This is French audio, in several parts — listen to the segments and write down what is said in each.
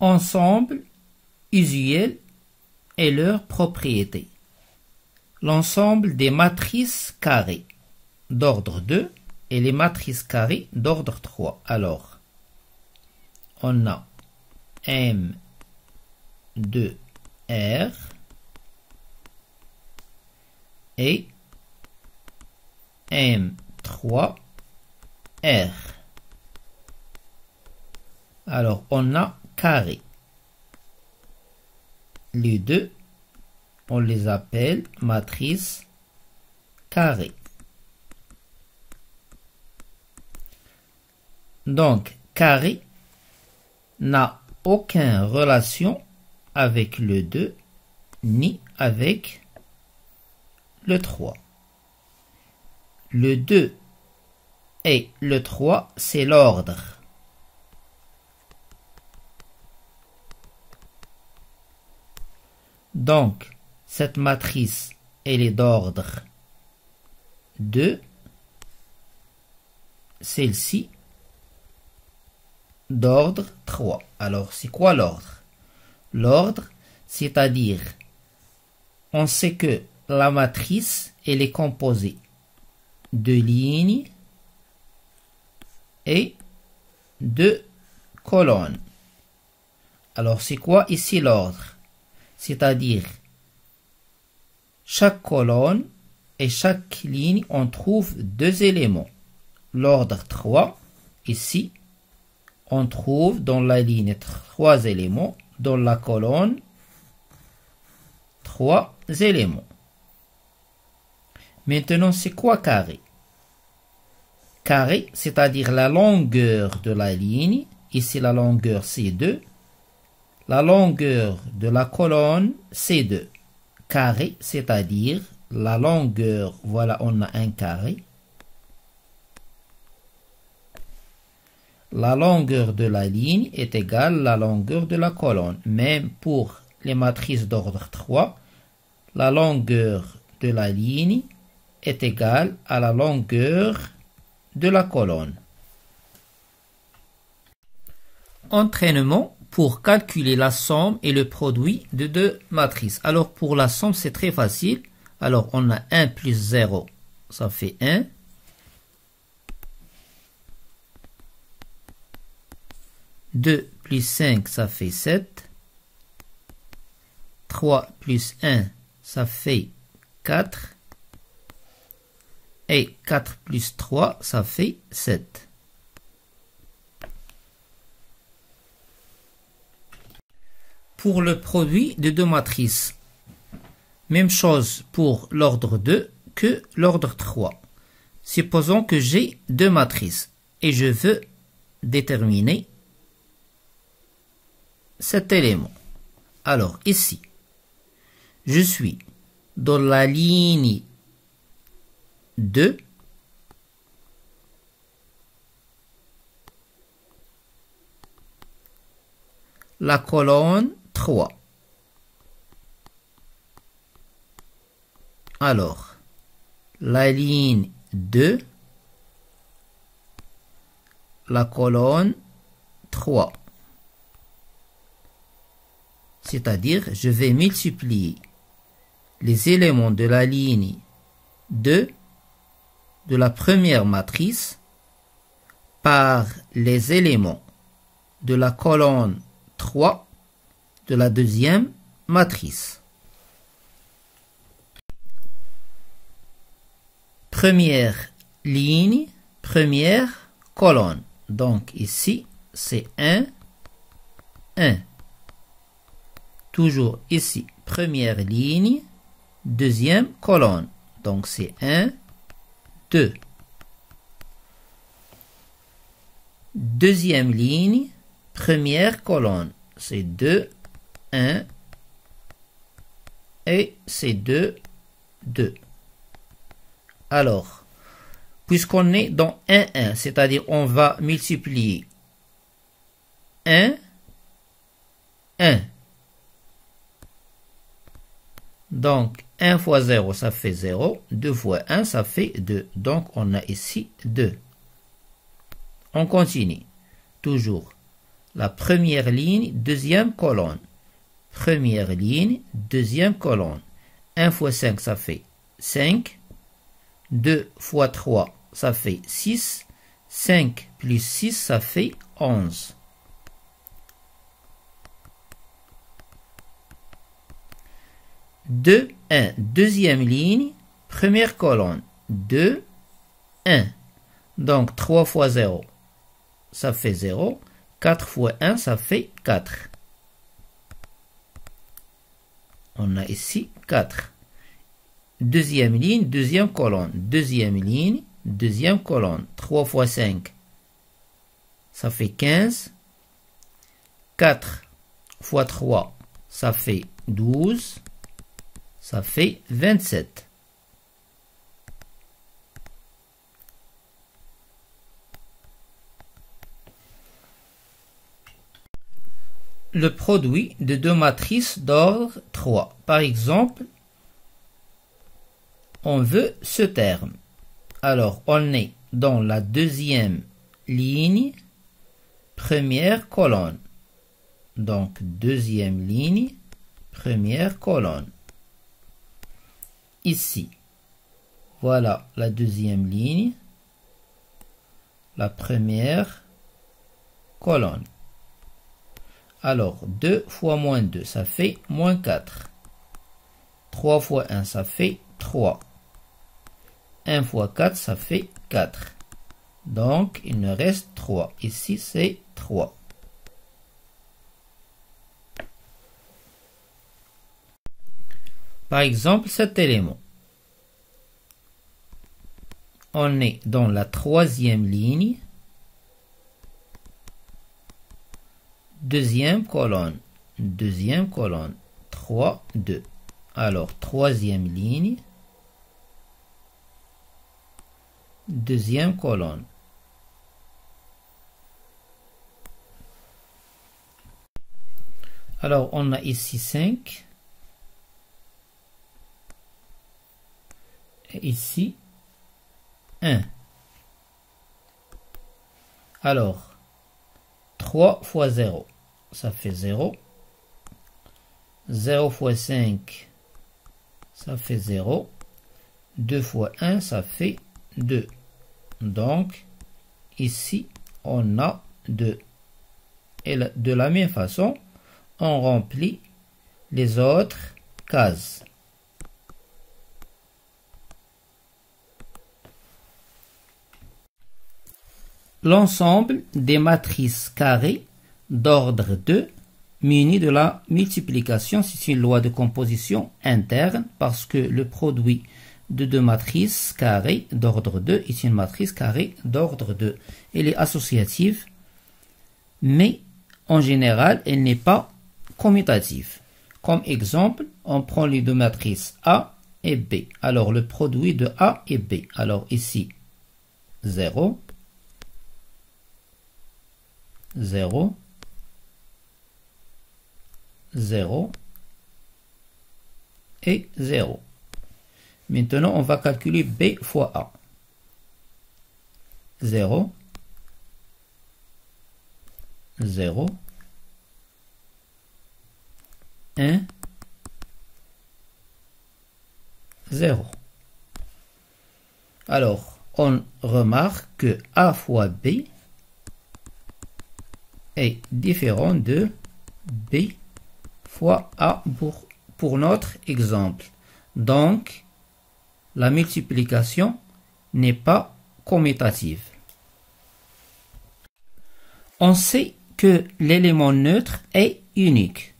Ensemble usuel et leurs propriétés. L'ensemble des matrices carrées d'ordre 2 et les matrices carrées d'ordre 3. Alors, on a M2R et M3R. Alors, on a carré. Les deux, on les appelle matrices carrées. Donc, carré n'a aucune relation avec le 2 ni avec le 3. Le 2 et le 3, c'est l'ordre. Donc, cette matrice, elle est d'ordre 2. Celle-ci, d'ordre 3. Alors, c'est quoi l'ordre? L'ordre, c'est-à-dire, on sait que la matrice, elle est composée de lignes et de colonnes. Alors, c'est quoi ici l'ordre? C'est-à-dire, chaque colonne et chaque ligne, on trouve deux éléments. L'ordre 3, ici, on trouve dans la ligne 3 éléments, dans la colonne 3 éléments. Maintenant, c'est quoi carré? Carré, c'est-à-dire la longueur de la ligne. Ici, la longueur, c'est 2. La longueur de la colonne, c'est 2. Carré, c'est-à-dire la longueur, voilà, on a un carré. La longueur de la ligne est égale à la longueur de la colonne. Même pour les matrices d'ordre 3, la longueur de la ligne est égale à la longueur de la colonne. Entraînement pour calculer la somme et le produit de deux matrices. Alors pour la somme, c'est très facile. Alors on a 1 plus 0, ça fait 1. 2 plus 5, ça fait 7. 3 plus 1, ça fait 4. Et 4 plus 3, ça fait 7. Pour le produit de deux matrices, même chose pour l'ordre 2 que l'ordre 3. Supposons que j'ai deux matrices et je veux déterminer cet élément. Alors ici, je suis dans la ligne 2, la colonne 3. Alors, la ligne 2, la colonne 3. C'est-à-dire, je vais multiplier les éléments de la ligne 2 de la première matrice par les éléments de la colonne 3 de la deuxième matrice. Première ligne, première colonne. Donc ici, c'est 1, 1. Toujours ici, première ligne, deuxième colonne. Donc c'est 1, 2. Deuxième ligne, première colonne. C'est 2, 1. Et c'est 2, 2. Alors, puisqu'on est dans 1, 1, c'est-à-dire on va multiplier 1, 1. Donc, 1 fois 0, ça fait 0. 2 fois 1, ça fait 2. Donc, on a ici 2. On continue. Toujours. La première ligne, deuxième colonne. Première ligne, deuxième colonne. 1 fois 5, ça fait 5. 2 fois 3, ça fait 6. 5 plus 6, ça fait 11. 2, 1. Deuxième ligne, première colonne. 2, 1. Donc 3 fois 0, ça fait 0. 4 fois 1, ça fait 4. On a ici 4. Deuxième ligne, deuxième colonne. Deuxième ligne, deuxième colonne. 3 fois 5, ça fait 15. 4 fois 3, ça fait 12. Ça fait 27. Le produit de deux matrices d'ordre 3. Par exemple, on veut ce terme. Alors, on est dans la deuxième ligne, première colonne. Donc, deuxième ligne, première colonne. Ici, voilà la deuxième ligne, la première colonne. Alors, 2 fois moins 2, ça fait moins 4. 3 fois 1, ça fait 3. 1 fois 4, ça fait 4. Donc, il nous reste 3. Ici, c'est 3. Par exemple, cet élément. On est dans la troisième ligne. Deuxième colonne. Deuxième colonne. 3, 2. Alors, troisième ligne. Deuxième colonne. Alors, on a ici 5. Et ici, 1. Alors, 3 fois 0, ça fait 0. 0 fois 5, ça fait 0. 2 fois 1, ça fait 2. Donc, ici, on a 2. Et de la même façon, on remplit les autres cases. L'ensemble des matrices carrées d'ordre 2 munies de la multiplication, c'est une loi de composition interne parce que le produit de deux matrices carrées d'ordre 2 est une matrice carrée d'ordre 2. Elle est associative, mais en général, elle n'est pas commutative. Comme exemple, on prend les deux matrices A et B. Alors, le produit de A et B. Alors, ici, 0. 0, 0 et 0. Maintenant, on va calculer B fois A. 0, 0, 1, 0. Alors, on remarque que A fois B est différent de B fois A pour notre exemple. Donc, la multiplication n'est pas commutative. On sait que l'élément neutre est unique.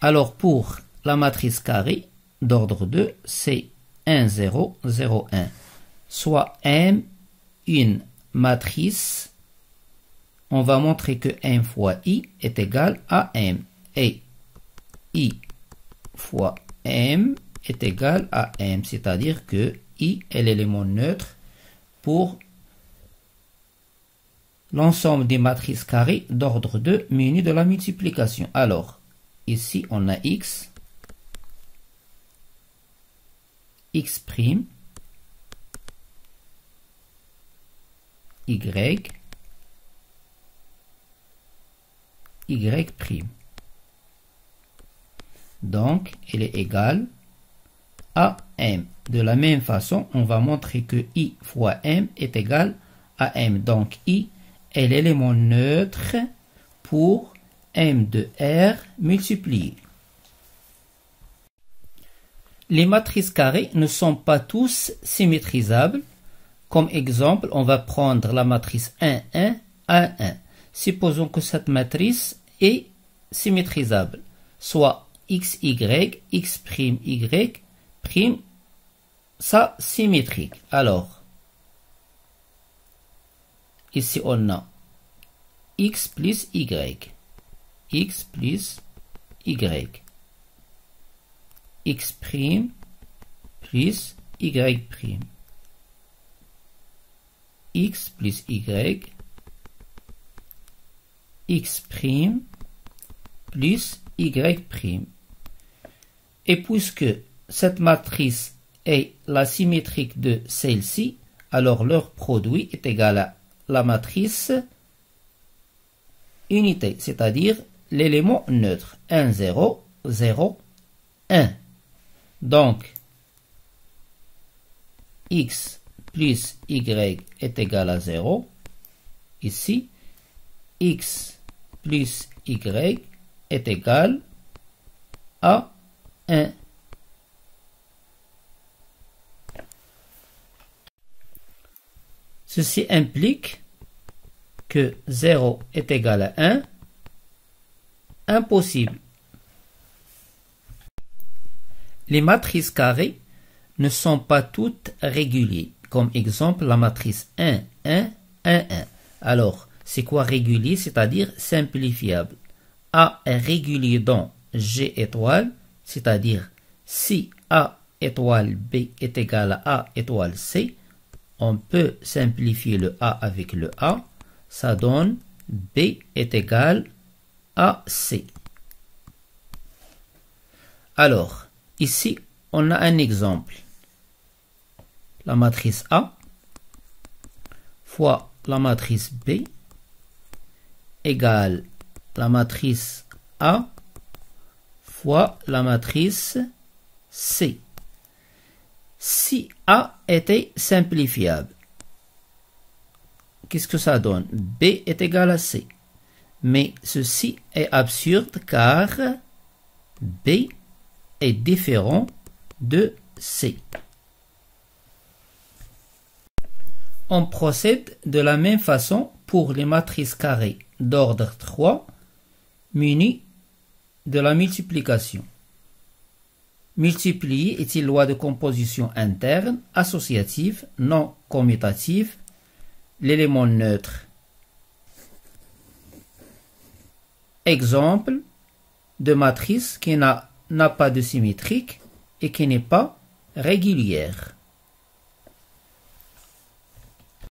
Alors, pour la matrice carrée d'ordre 2, c'est 1, 0, 0, 1. Soit M, une matrice. On va montrer que M fois I est égal à M. Et I fois M est égal à M. C'est-à-dire que I est l'élément neutre pour l'ensemble des matrices carrées d'ordre 2 munies de la multiplication. Alors, ici, on a X, X', Y, y'. Donc, elle est égale à m. De la même façon, on va montrer que i fois m est égal à m. Donc, i est l'élément neutre pour m de R multiplié. Les matrices carrées ne sont pas tous symétrisables. Comme exemple, on va prendre la matrice 1, 1, 1, 1. Supposons que cette matrice est symétrisable, soit xy, x'y', ça symétrique. Alors, ici on a x plus y, x plus y, x' plus y', x plus y, x' plus y'. Et puisque cette matrice est la symétrique de celle-ci, alors leur produit est égal à la matrice unité, c'est-à-dire l'élément neutre 1, 0, 0, 1. Donc, x plus y est égal à 0. Ici, x plus y est égal à 1. Ceci implique que 0 est égal à 1. Impossible. Les matrices carrées ne sont pas toutes régulières. Comme exemple, la matrice 1, 1, 1, 1. Alors, c'est quoi régulier? C'est-à-dire simplifiable. A est régulier dans G étoile, c'est-à-dire si A étoile B est égal à A étoile C, on peut simplifier le A avec le A, ça donne B est égal à C. Alors, ici, on a un exemple. La matrice A fois la matrice B égale la matrice A fois la matrice C. Si A était simplifiable, qu'est-ce que ça donne? B est égal à C. Mais ceci est absurde car B est différent de C. On procède de la même façon pour les matrices carrées d'ordre 3 munies de la multiplication. Multiplier est une loi de composition interne, associative, non commutative. L'élément neutre. Exemple de matrice qui n'a pas de symétrique et qui n'est pas régulière.